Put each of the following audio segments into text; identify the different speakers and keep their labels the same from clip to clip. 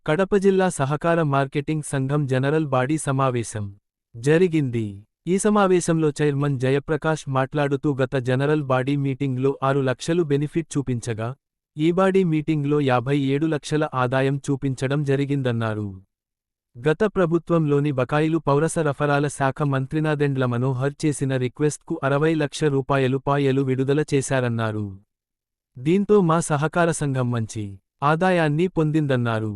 Speaker 1: కడప జిల్లా సహకార మార్కెటింగ్ సంఘం జనరల్ బాడీ సమావేశం జరిగింది. ఈ సమావేశంలో చైర్మన్ జయప్రకాష్ మాట్లాడుతూ గత జనరల్ బాడీ మీటింగ్లో 6 లక్షలు బెనిఫిట్ చూపించగా, ఈ బాడీ మీటింగ్లో 57 లక్షల ఆదాయం చూపించడం జరిగిందన్నారు. గత ప్రభుత్వంలోని బకాయిలు పౌర సరఫరాల శాఖ మంత్రినాదెండ్ల మనోహర్ చేసిన రిక్వెస్ట్కు 60 లక్ష రూపాయలు విడుదల చేశారన్నారు. దీంతో మా సహకార సంఘం మంచి ఆదాయాన్ని పొందిందన్నారు.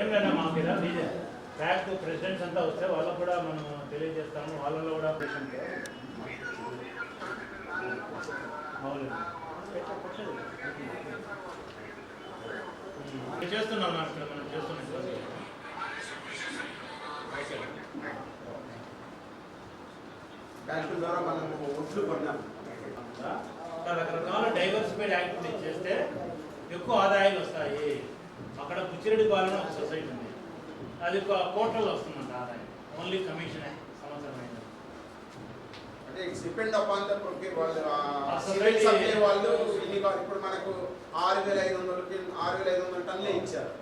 Speaker 2: ఏం లేదా మా మీద మీదే బ్యాక్ ప్రెసిడెంట్స్ అంతా వస్తే వాళ్ళకు కూడా మనం తెలియజేస్తాము. వాళ్ళలో కూడా పేషెంట్ చేస్తున్నాం ఇక్కడ మనం చేస్తున్నాం. రకరకాల డైవర్సిఫైడ్ యాక్టివిటీ చేస్తే ఎక్కువ ఆదాయాలు వస్తాయి. అక్కడ బుచ్చిరెడ్డి పాలన ఒక సొసైటీ ఉంది, అది ఒక కోట్లలో వస్తుందంట ఆదాయం, ఓన్లీ కమిషన్ సంవత్సరం అయితే.
Speaker 3: అంటే it's depend upon the procure వాళ్ళు ఇప్పుడు మనకు 6,500 టన్నులే ఇచ్చారు.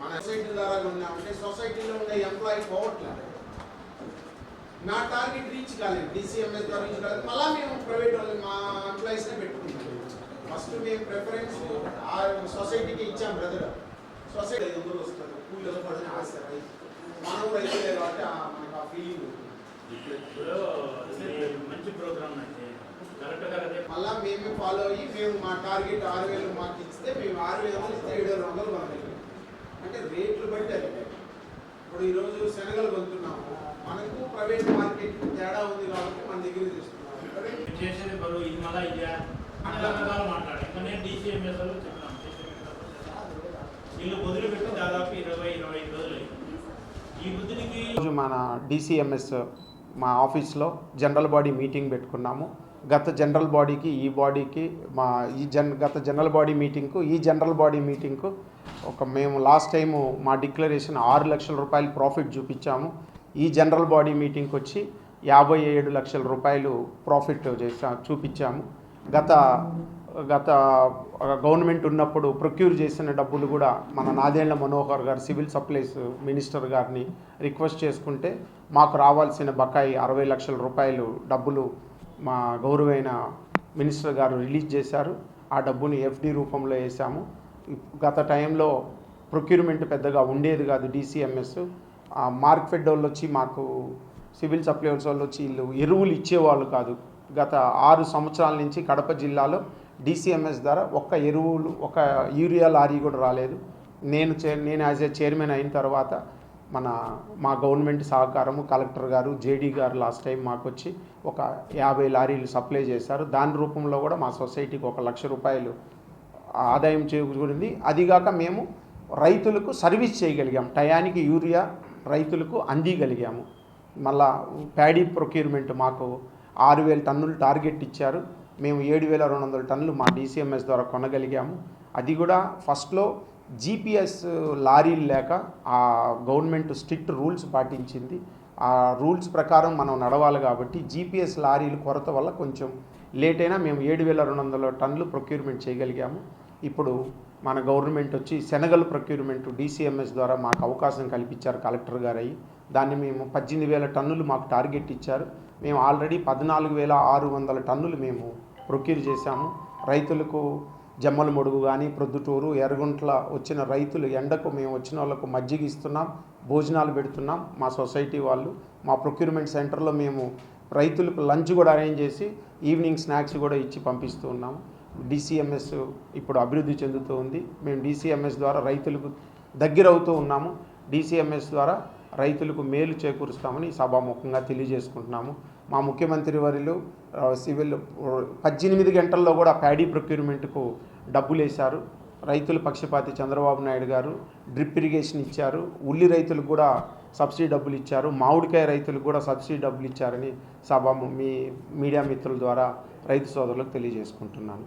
Speaker 3: మన సొసైటీ ద్వారా ఉన్నామంటే సొసైటీలో ఉండే ఎంప్లాయీ పోవట్లేదు, నా టార్గెట్ రీచ్ కాలేదు, డిసిఎంఎస్ ద్వారా రీచ్ కాలేదు. మళ్ళీ మేము ప్రైవేట్ వాళ్ళు మా ఎంప్లాయీస్నే పెట్టుకుంటాం. ఫస్ట్ మేము ప్రిఫరెన్స్ సొసైటీకి ఇచ్చాం. బ్రదర్ సొసైటీ 500 వస్తుంది, కూలి వస్తుంది ఆశ మనం రైతులే కాబట్టి మనకు ఆ ఫీలింగ్
Speaker 2: మంచి ప్రోగ్రామ్ అయితే కరెక్ట్గా
Speaker 3: మళ్ళీ మేమే ఫాలో అయ్యి మేము మా టార్గెట్ 6,000 మాకు ఇస్తే మేము 6,000 ఇస్తే 7,200 కొనగలిగాం. అంటే రేట్లు బట్టి అది. ఇప్పుడు ఈరోజు శనగలు కొంటున్నాము, మనకు ప్రైవేట్ మార్కెట్ తేడా ఉంది కాబట్టి మన దగ్గర తీసుకున్నాము.
Speaker 2: చేసేది బరువు ఇది మళ్ళీ ఇదే అట్లా మాట్లాడారు. ఇంకా నేను డిసిఎంఎస్ వాళ్ళు చెప్పినాను, వీళ్ళు వదిలిపెట్టి దాదాపు 20-25 రోజులు. ఈ బుద్ధికి
Speaker 4: మన డిసిఎంఎస్ మా ఆఫీస్లో జనరల్ బాడీ మీటింగ్ పెట్టుకున్నాము. గత జనరల్ బాడీకి ఈ బాడీకి గత జనరల్ బాడీ మీటింగ్కు ఈ జనరల్ బాడీ మీటింగ్కు మేము లాస్ట్ టైము మా డిక్లరేషన్ 6 లక్షల రూపాయలు ప్రాఫిట్ చూపించాము. ఈ జనరల్ బాడీ మీటింగ్కి వచ్చి 57 లక్షల రూపాయలు ప్రాఫిట్ చూపించాము. గత గవర్నమెంట్ ఉన్నప్పుడు ప్రొక్యూర్ చేసిన డబ్బులు కూడా మన నాదెండ్ల మనోహర్ గారు సివిల్ సప్లైస్ మినిస్టర్ గారిని రిక్వెస్ట్ చేసుకుంటే మాకు రావాల్సిన బకాయి 60 లక్షల రూపాయలు డబ్బులు మా గౌరవైన మినిస్టర్ గారు రిలీజ్ చేశారు. ఆ డబ్బుని ఎఫ్డి రూపంలో వేసాము. గత టైంలో ప్రొక్యూర్మెంట్ పెద్దగా ఉండేది కాదు. డిసిఎంఎస్ మార్కెట్ వాళ్ళు వచ్చి మాకు సివిల్ సప్లైస్ వాళ్ళు వచ్చి వీళ్ళు ఎరువులు ఇచ్చేవాళ్ళు కాదు. గత 6 సంవత్సరాల నుంచి కడప జిల్లాలో డిసిఎంఎస్ ద్వారా ఒక యూరియా లారీ కూడా రాలేదు. నేను యాజ్ ఏ చైర్మన్ అయిన తర్వాత మా గవర్నమెంట్ సహకారము కలెక్టర్ గారు జేడీ గారు లాస్ట్ టైం మాకు వచ్చి ఒక 50 లారీలు సప్లై చేశారు. దాని రూపంలో కూడా మా సొసైటీకి 1 లక్ష రూపాయలు ఆదాయం చేకూరింది. అదిగాక మేము రైతులకు సర్వీస్ చేయగలిగాం, టయానికి యూరియా రైతులకు అందిగలిగాము. మళ్ళా ప్యాడీ ప్రొక్యూర్మెంట్ మాకు 6,000 టన్నులు టార్గెట్ ఇచ్చారు, మేము 7,200 టన్నులు మా డిసిఎంఎస్ ద్వారా కొనగలిగాము. అది కూడా ఫస్ట్లో జీపీఎస్ లారీలు లేక ఆ గవర్నమెంట్ స్ట్రిక్ట్ రూల్స్ పాటించింది. ఆ రూల్స్ ప్రకారం మనం నడవాలి కాబట్టి జీపీఎస్ లారీలు కొరత వల్ల కొంచెం లేట్ అయినా మేము 7,200 టన్నులు ప్రొక్యూర్మెంట్ చేయగలిగాము. ఇప్పుడు మన గవర్నమెంట్ వచ్చి శనగలు ప్రొక్యూర్మెంట్ డిసిఎంఎస్ ద్వారా మాకు అవకాశం కల్పించారు కలెక్టర్ గారు అయ్యి. దాన్ని మేము 18,000 టన్నులు మాకు టార్గెట్ ఇచ్చారు. మేము ఆల్రెడీ 14,600 టన్నులు మేము ప్రొక్యూర్ చేశాము. రైతులకు జమ్మల మడుగు కానీ ప్రొద్దుటూరు ఎర్రగుంట్ల వచ్చిన రైతులు ఎండకు మేము వచ్చిన వాళ్ళకు మజ్జిగ ఇస్తున్నాం, భోజనాలు పెడుతున్నాం. మా సొసైటీ వాళ్ళు మా ప్రొక్యూర్మెంట్ సెంటర్లో మేము రైతులకు లంచ్ కూడా అరేంజ్ చేసి ఈవినింగ్ స్నాక్స్ కూడా ఇచ్చి పంపిస్తూ ఉన్నాము. డిసిఎంఎస్ ఇప్పుడు అభివృద్ధి చెందుతూ ఉంది. మేము డిసిఎంఎస్ ద్వారా రైతులకు దగ్గర అవుతూ ఉన్నాము. డిసిఎంఎస్ ద్వారా రైతులకు మేలు చేకూరుస్తామని సభాముఖంగా తెలియజేసుకుంటున్నాము. మా ముఖ్యమంత్రి వర్యులు సివిల్ 18 గంటల్లో కూడా ప్యాడీ ప్రొక్యూర్మెంట్కు డబ్బులు వేశారు. రైతుల పక్షపాతి చంద్రబాబు నాయుడు గారు డ్రిప్ ఇరిగేషన్ ఇచ్చారు. ఉల్లి రైతులకు కూడా సబ్సిడీ డబ్బులు ఇచ్చారు. మామిడికాయ రైతులకు కూడా సబ్సిడీ డబ్బులు ఇచ్చారని మీ మీడియా మిత్రుల ద్వారా రైతు సోదరులకు తెలియజేసుకుంటున్నాను.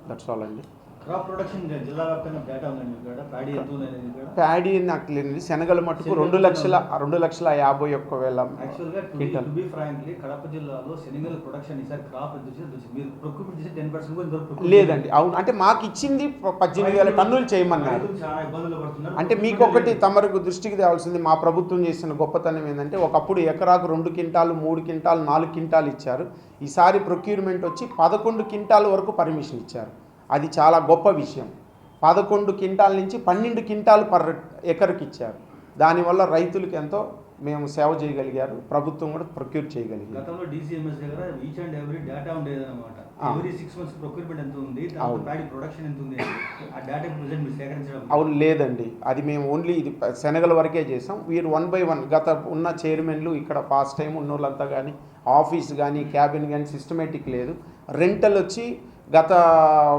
Speaker 4: దట్స్ ఆల్ అండి.
Speaker 5: క్రాప్ ప్రొడక్షన్ జిల్లా వ్యాప్తంగా డేటా ఉందండి ఇక్కడ ప్యాడీ ఎంత ఉందనేది ఇక్కడ
Speaker 4: ప్యాడీ నాకు లేదు. శనగల మటుకు 2,51,000
Speaker 5: యాక్చువల్గా
Speaker 4: quintal.
Speaker 5: To be frankly Kadapa జిల్లాలో శనగల ప్రొడక్షన్ ఈసారి క్రాప్ ఎంత వచ్చింది మీరు ప్రొక్యూర్మెంట్ చేసి 10% కూడా ఇంతవరకు
Speaker 4: లేదండి. అవును, అంటే మాకు ఇచ్చింది 18,000 టన్నులు చేయమన్నారు.
Speaker 5: రైతులు చాలా ఇబ్బందులు పడుతున్నారు.
Speaker 4: అంటే మీకొకటి తమకు దృష్టికి తేవాల్సింది, మా ప్రభుత్వం చేసిన గొప్పతనం ఏంటంటే ఒకప్పుడు ఎకరాకు 2 క్వింటాలు 3 క్వింటాలు 4 క్వింటాలు ఇచ్చారు. ఈసారి ప్రొక్యూర్మెంట్ వచ్చి 11 క్వింటాల వరకు పర్మిషన్ ఇచ్చారు. అది చాలా గొప్ప విషయం. 11 క్వింటాల నుంచి 12 క్వింటాలు పర్ ఎకర్కి ఇచ్చారు. దానివల్ల రైతులకు ఎంతో మేము సేవ చేయగలిగారు. ప్రభుత్వం కూడా ప్రొక్యూర్ చేయగలిగారు.
Speaker 5: గతంలో డిసిఎంఎస్ దగ్గర ఈచ్ అండ్ ఎవ్రీ డేటా ఉండేది అనమాట. ఎవ్రీ 6 months ప్రొక్యూర్మెంట్ ఎంత ఉంది, ప్యాడీ ప్రొడక్షన్ ఎంత ఉంది, ఆ డేటా ప్రెజెంట్ మీరు సేకరించడం.
Speaker 4: అవును, లేదండి. అది మేము ఓన్లీ ఇది శనగల వరకే చేసాం. వీరు 1 by 1 గత ఉన్న చైర్మన్లు ఇక్కడ పాస్ట్ టైం ఉన్న వాళ్ళంతా కానీ ఆఫీస్ కానీ క్యాబిన్ కానీ సిస్టమేటిక్ లేదు. రెంటల్ వచ్చి గత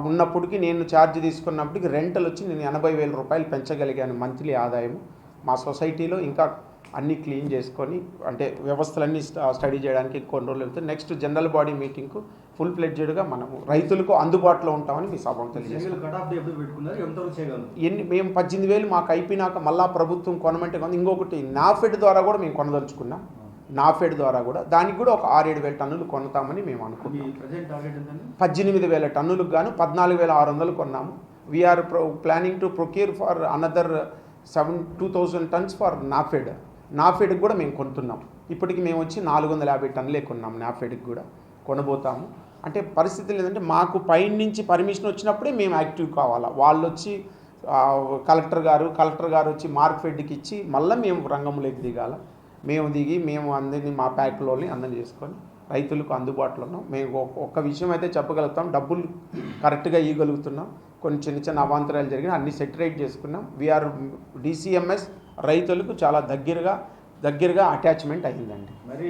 Speaker 4: ఉన్నప్పటికీ నేను ఛార్జ్ తీసుకున్నప్పటికీ రెంటల్ వచ్చి నేను 80,000 రూపాయలు పెంచగలిగాను మంత్లీ ఆదాయం. మా సొసైటీలో ఇంకా అన్నీ క్లీన్ చేసుకొని అంటే వ్యవస్థలన్నీ స్టడీ చేయడానికి కొన్ని రోజులు వెళ్తే నెక్స్ట్ జనరల్ బాడీ మీటింగ్కు ఫుల్ ఫ్లెడ్జెడ్గా మనము రైతులకు అందుబాటులో ఉంటామని మీ సభకు తెలియజేస్తాం.
Speaker 5: కట్ ఆఫ్ డే ఎప్పుడు పెట్టుకున్నారు, ఎంతవరకు చేయగలరు?
Speaker 4: మేము 18,000 మాకు అయిపోయినాక మళ్ళా ప్రభుత్వం కొనమంటే కొంది. ఇంకొకటి నాఫెడ్ ద్వారా కూడా మేము కొనదలుచుకున్నాం. నాఫెడ్ ద్వారా కూడా దానికి కూడా ఒక 6,000-7,000 టన్నులు కొనతామని మేము అనుకుంటున్నాం. 18,000 టన్నులకు గాను 14,600 కొన్నాము. We're planning to procure for another 2,000 tons for NAFED. నాఫెడ్కి కూడా మేము కొంటున్నాం. ఇప్పటికి మేము వచ్చి 450 టన్నులే కొన్నాం. నాఫెడ్కి కూడా కొనబోతాము. అంటే పరిస్థితి లేదంటే మాకు పైన నుంచి పర్మిషన్ వచ్చినప్పుడే మేము యాక్టివ్ కావాలా. వాళ్ళు వచ్చి కలెక్టర్ గారు వచ్చి మార్కెట్కి ఇచ్చి మళ్ళీ మేము రంగంలోకి దిగాల. మేము దిగి మేము అందరినీ మా ప్యాక్లోని అందరినీ చేసుకొని రైతులకు అందుబాటులో ఉన్నాం. మేము ఒక్క విషయం అయితే చెప్పగలుగుతాం, డబ్బులు కరెక్ట్గా ఇవ్వగలుగుతున్నాం. కొన్ని చిన్న చిన్న అవాంతరాలు జరిగిన అన్ని సెటరేట్ చేసుకున్నాం. వీఆర్ డిసిఎంఎస్ రైతులకు చాలా దగ్గరగా అటాచ్మెంట్ అయ్యిందండి.
Speaker 5: మరి